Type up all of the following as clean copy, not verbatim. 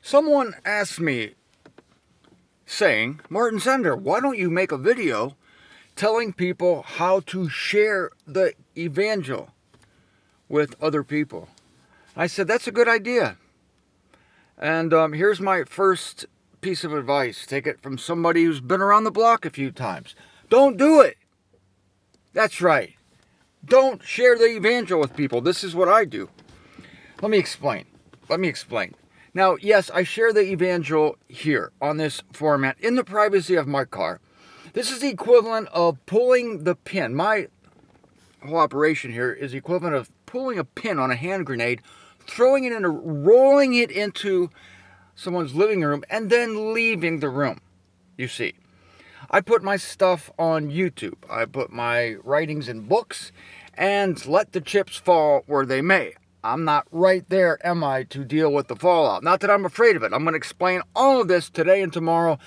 Someone asked me, saying, Martin Zender, why don't you make a video telling people how to share the Evangel with other people? I said, that's a good idea. And here's my first piece of advice. Take it from somebody who's been around the block a few times. Don't do it. That's right. Don't share the Evangel with people. This is what I do. Let me explain. Now, yes, I share the Evangel here on this format in the privacy of my car. This is the equivalent of pulling the pin. My whole operation here is the equivalent of pulling a pin on a hand grenade, throwing it in, rolling it into someone's living room, and then leaving the room. You see, I put my stuff on YouTube. I put my writings in books and let the chips fall where they may. I'm not right there, am I, to deal with the fallout? Not that I'm afraid of it. I'm going to explain all of this today and tomorrow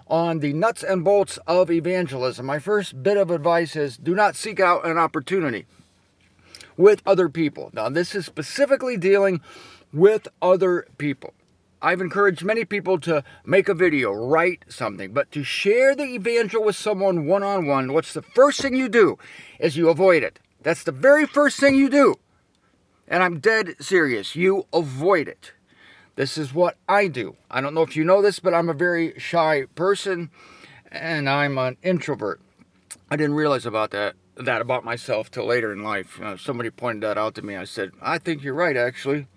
on the nuts and bolts of evangelism. My first bit of advice is do not seek out an opportunity with other people. Now, this is specifically dealing with other people. I've encouraged many people to make a video, write something, but to share the Evangel with someone one-on-one, what's the first thing you do is you avoid it. That's the very first thing you do. And I'm dead serious. You avoid it. This is what I do. I don't know if you know this, but I'm a very shy person, and I'm an introvert. I didn't realize that about myself till later in life. Somebody pointed that out to me. I said, I think you're right, actually.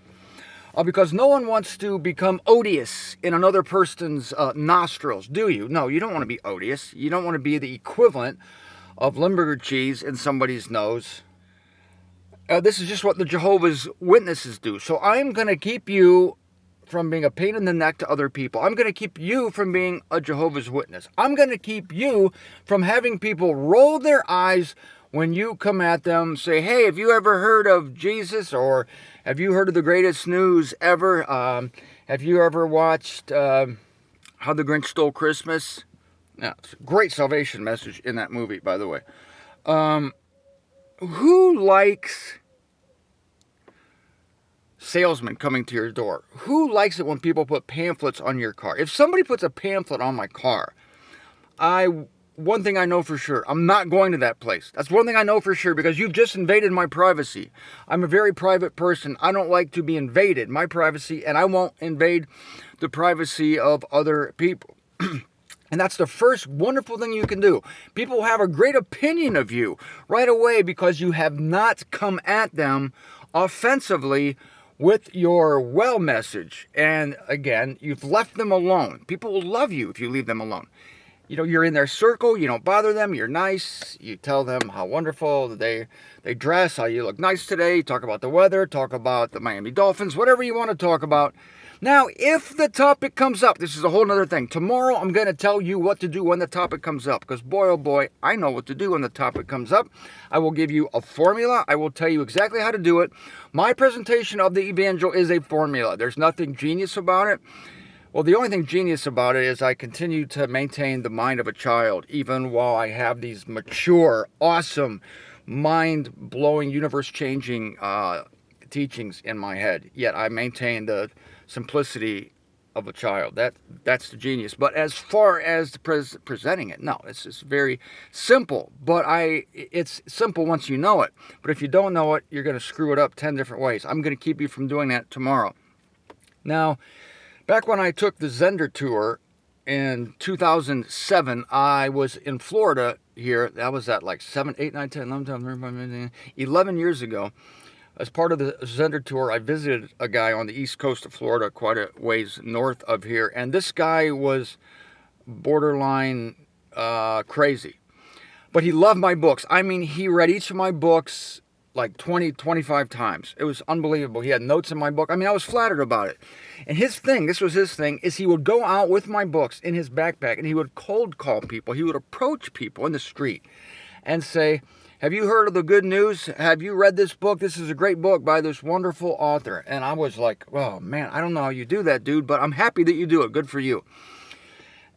Because no one wants to become odious in another person's nostrils, do you? No, you don't want to be odious. You don't want to be the equivalent of Limburger cheese in somebody's nose. This is just what the Jehovah's Witnesses do. So I'm going to keep you from being a pain in the neck to other people. I'm going to keep you from being a Jehovah's Witness. I'm going to keep you from having people roll their eyes when you come at them, say, hey, have you ever heard of Jesus? Or have you heard of the greatest news ever? Have you ever watched How the Grinch Stole Christmas? Yeah, it's a great salvation message in that movie, by the way. Who likes salesmen coming to your door? Who likes it when people put pamphlets on your car? If somebody puts a pamphlet on my car, one thing I know for sure, I'm not going to that place. That's one thing I know for sure, because you've just invaded my privacy. I'm a very private person. I don't like to be invaded, my privacy, and I won't invade the privacy of other people. And that's the first wonderful thing you can do. People have a great opinion of you right away because you have not come at them offensively with your well message. And again, you've left them alone. People will love you if you leave them alone. You know, you're in their circle, you don't bother them, you're nice, you tell them how wonderful they dress, how you look nice today, talk about the weather, talk about the Miami Dolphins, whatever you want to talk about. Now, if the topic comes up, this is a whole other thing. Tomorrow, I'm going to tell you what to do when the topic comes up, because boy, oh boy, I know what to do when the topic comes up. I will give you a formula. I will tell you exactly how to do it. My presentation of the Evangel is a formula. There's nothing genius about it. Well, the only thing genius about it is I continue to maintain the mind of a child, even while I have these mature, awesome, mind-blowing, universe-changing teachings in my head. Yet I maintain the simplicity of a child. That's the genius. But as far as presenting it, no, it's just very simple. But it's simple once you know it. But if you don't know it, you're going to screw it up 10 different ways. I'm going to keep you from doing that tomorrow. Now, back when I took the Zender tour in 2007, I was in Florida here. That was at like 7, 8, 9, 10, 11 years ago. As part of the Zender tour, I visited a guy on the east coast of Florida, quite a ways north of here. And this guy was borderline crazy. But he loved my books. I mean, he read each of my books like 20, 25 times. It was unbelievable. He had notes in my book. I mean, I was flattered about it. And this was his thing, is he would go out with my books in his backpack and he would cold call people. He would approach people in the street and say, have you heard of the good news? Have you read this book? This is a great book by this wonderful author. And I was like, oh man, I don't know how you do that, dude, but I'm happy that you do it. Good for you.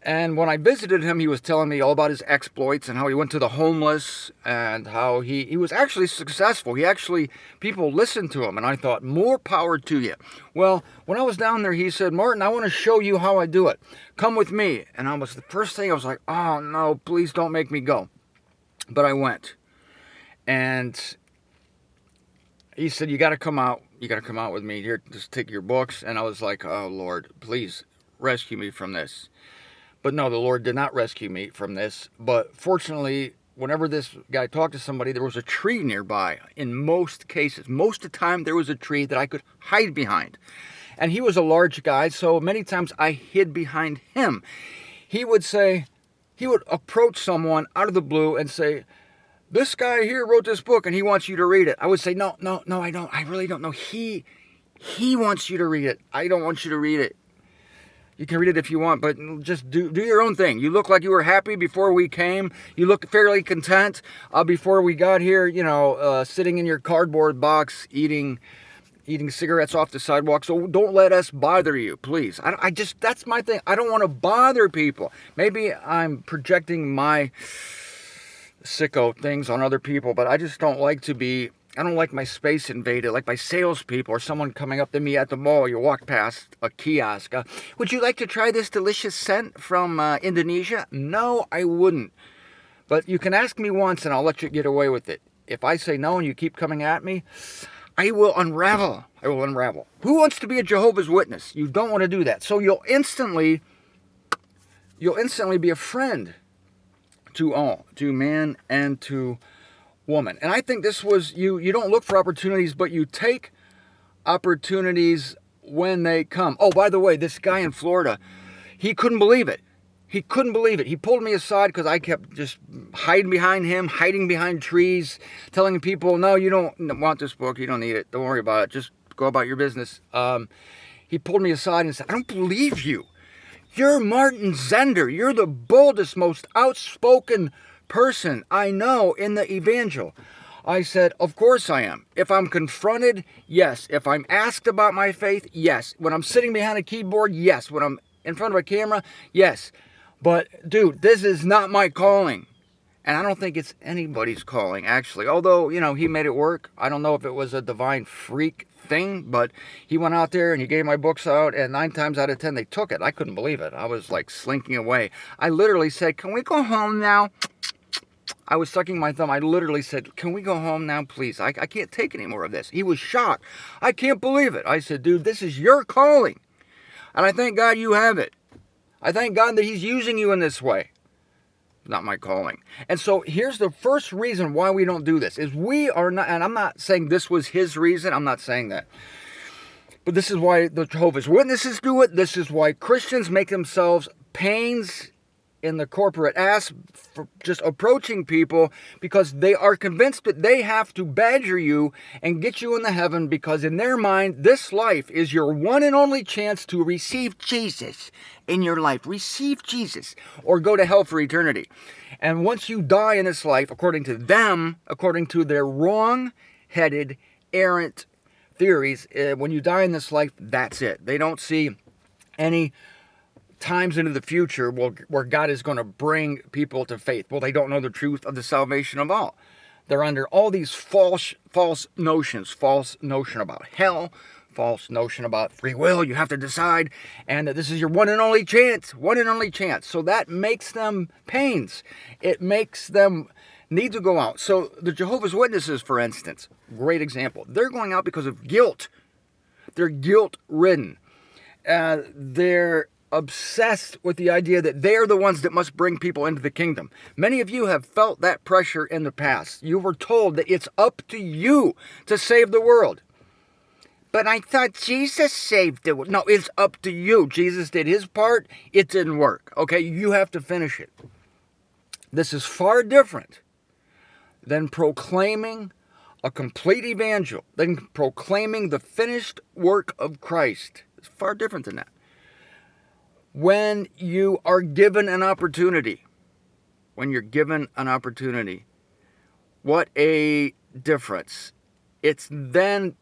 And when I visited him, he was telling me all about his exploits and how he went to the homeless and how he was actually successful. People listened to him, and I thought, more power to you. Well, when I was down there, he said, Martin, I want to show you how I do it. Come with me. And the first thing I was like, oh no, please don't make me go. But I went. And he said, you got to come out. You got to come out with me. Here, just take your books. And I was like, oh Lord, please rescue me from this. But no, the Lord did not rescue me from this. But fortunately, whenever this guy talked to somebody, there was a tree nearby. In most cases, most of the time, there was a tree that I could hide behind. And he was a large guy, so many times I hid behind him. He would approach someone out of the blue and say, this guy here wrote this book and he wants you to read it. I would say, no, I don't. I really don't know. He wants you to read it. I don't want you to read it. You can read it if you want, but just do your own thing. You look like you were happy before we came. You look fairly content before we got here, sitting in your cardboard box, eating cigarettes off the sidewalk. So don't let us bother you, please. That's my thing. I don't want to bother people. Maybe I'm projecting my sicko things on other people, but I just don't like I don't like my space invaded, like by salespeople or someone coming up to me at the mall. You walk past a kiosk. Would you like to try this delicious scent from Indonesia? No, I wouldn't. But you can ask me once and I'll let you get away with it. If I say no and you keep coming at me, I will unravel. Who wants to be a Jehovah's Witness? You don't want to do that. So you'll instantly be a friend to all, to man and to woman. And I think this was, you don't look for opportunities, but you take opportunities when they come. Oh, by the way, this guy in Florida, he couldn't believe it. He pulled me aside because I kept just hiding behind trees, telling people, no, you don't want this book. You don't need it. Don't worry about it. Just go about your business. He pulled me aside and said, I don't believe you. You're Martin Zender. You're the boldest, most outspoken person I know in the Evangel. I said, of course I am. If I'm confronted, yes. If I'm asked about my faith, yes. When I'm sitting behind a keyboard, yes. When I'm in front of a camera, yes. But, dude, this is not my calling. And I don't think it's anybody's calling, actually. Although, he made it work. I don't know if it was a divine freak thing, but he went out there and he gave my books out, and 9 times out of 10 they took it. I couldn't believe it. I was like slinking away. I literally said, can we go home now? I was sucking my thumb. I literally said, can we go home now, please? I can't take any more of this. He was shocked. I can't believe it. I said, dude, this is your calling. And I thank God you have it. I thank God that he's using you in this way. Not my calling. And so here's the first reason why we don't do this, is we are not, and I'm not saying this was his reason. I'm not saying that. But this is why the Jehovah's Witnesses do it. This is why Christians make themselves pains in the corporate ass for just approaching people, because they are convinced that they have to badger you and get you into heaven, because in their mind, this life is your one and only chance to receive Jesus in your life. Receive Jesus or go to hell for eternity. And once you die in this life, according to them, according to their wrong-headed, errant theories, when you die in this life, that's it. They don't see any times into the future where God is going to bring people to faith. Well, they don't know the truth of the salvation of all. They're under all these false notions, false notion about hell, false notion about free will. You have to decide, and that this is your one and only chance. So that makes them pains. It makes them need to go out. So the Jehovah's Witnesses, for instance, great example. They're going out because of guilt. They're guilt-ridden. They're obsessed with the idea that they're the ones that must bring people into the kingdom. Many of you have felt that pressure in the past. You were told that it's up to you to save the world. But I thought Jesus saved the world. No, it's up to you. Jesus did his part. It didn't work. Okay, you have to finish it. This is far different than proclaiming a complete evangel, than proclaiming the finished work of Christ. It's far different than that. When you are given an opportunity, what a difference. It then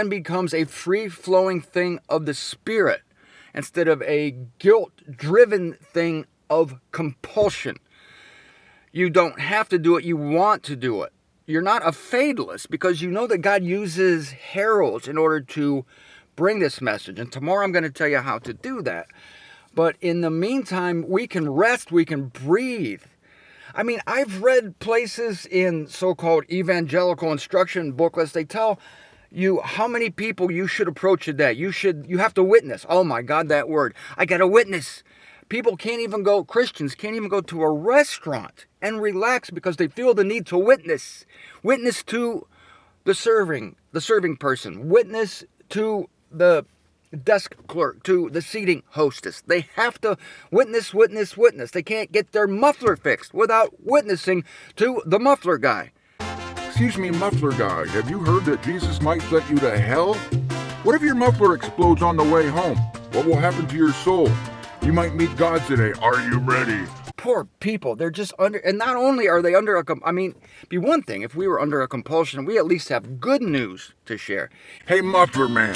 becomes a free-flowing thing of the Spirit instead of a guilt-driven thing of compulsion. You don't have to do it. You want to do it. You're not a fatalist because you know that God uses heralds in order to bring this message. And tomorrow I'm going to tell you how to do that. But in the meantime, we can rest, we can breathe. I mean, I've read places in so-called evangelical instruction booklets, they tell you how many people you should approach a day. You have to witness. Oh my God, that word. I got to witness. Christians can't even go to a restaurant and relax because they feel the need to witness. Witness to the serving person. Witness to the desk clerk, to the seating hostess. They have to witness. They can't get their muffler fixed without witnessing to the muffler guy. Excuse me, muffler guy, have you heard that Jesus might send you to hell? What if your muffler explodes on the way home? What will happen to your soul? You might meet God today. Are you ready? Poor people, they're just under, and not only are they under be one thing if we were under a compulsion, we at least have good news to share. Hey, muffler man,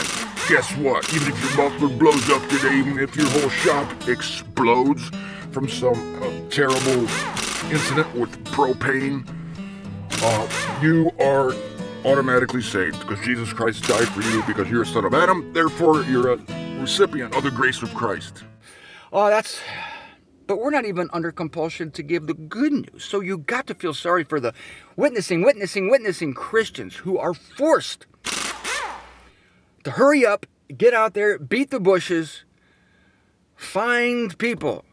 guess what? Even if your muffler blows up today, even if your whole shop explodes from some terrible incident with propane, you are automatically saved because Jesus Christ died for you because you're a son of Adam. Therefore, you're a recipient of the grace of Christ. But we're not even under compulsion to give the good news. So you got to feel sorry for the witnessing Christians who are forced to hurry up, get out there, beat the bushes, find people,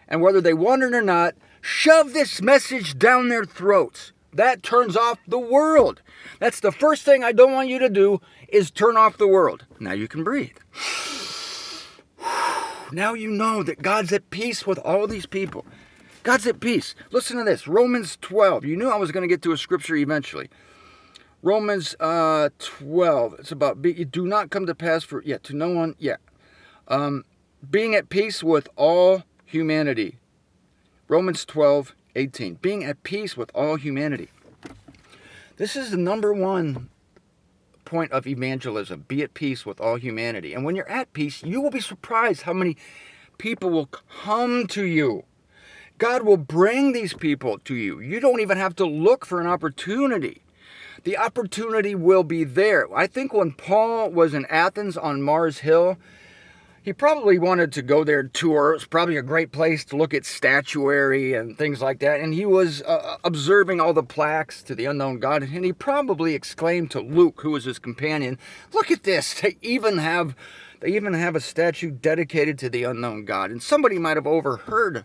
and whether they want it or not, shove this message down their throats. That turns off the world. That's the first thing I don't want you to do is turn off the world. Now you can breathe. Now you know that God's at peace with all these people. God's at peace. Listen to this. Romans 12. You knew I was going to get to a scripture eventually. Romans 12. It's about do not come to pass to no one. Being at peace with all humanity. Romans 12:18. Being at peace with all humanity. This is the number one point of evangelism. Be at peace with all humanity. And when you're at peace, you will be surprised how many people will come to you. God will bring these people to you. You don't even have to look for an opportunity. The opportunity will be there. I think when Paul was in Athens on Mars Hill, he probably wanted to go there and tour. It was probably a great place to look at statuary and things like that. And he was observing all the plaques to the unknown God. And he probably exclaimed to Luke, who was his companion, "Look at this. They even have a statue dedicated to the unknown God." And somebody might have overheard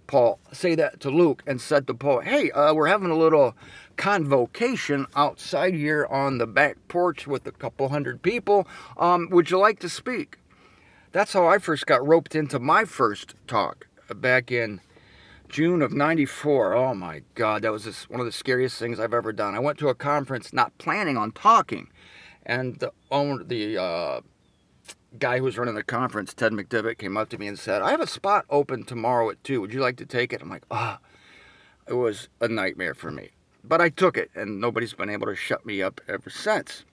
Paul say that to Luke and said to Paul, "Hey, we're having a little convocation outside here on the back porch with a couple hundred people. Would you like to speak?" That's how I first got roped into my first talk back in June of '94. Oh my God, that was one of the scariest things I've ever done. I went to a conference not planning on talking, and the guy who was running the conference, Ted McDivitt, came up to me and said, "I have a spot open tomorrow at 2. Would you like to take it?" I'm like, it was a nightmare for me. But I took it, and nobody's been able to shut me up ever since.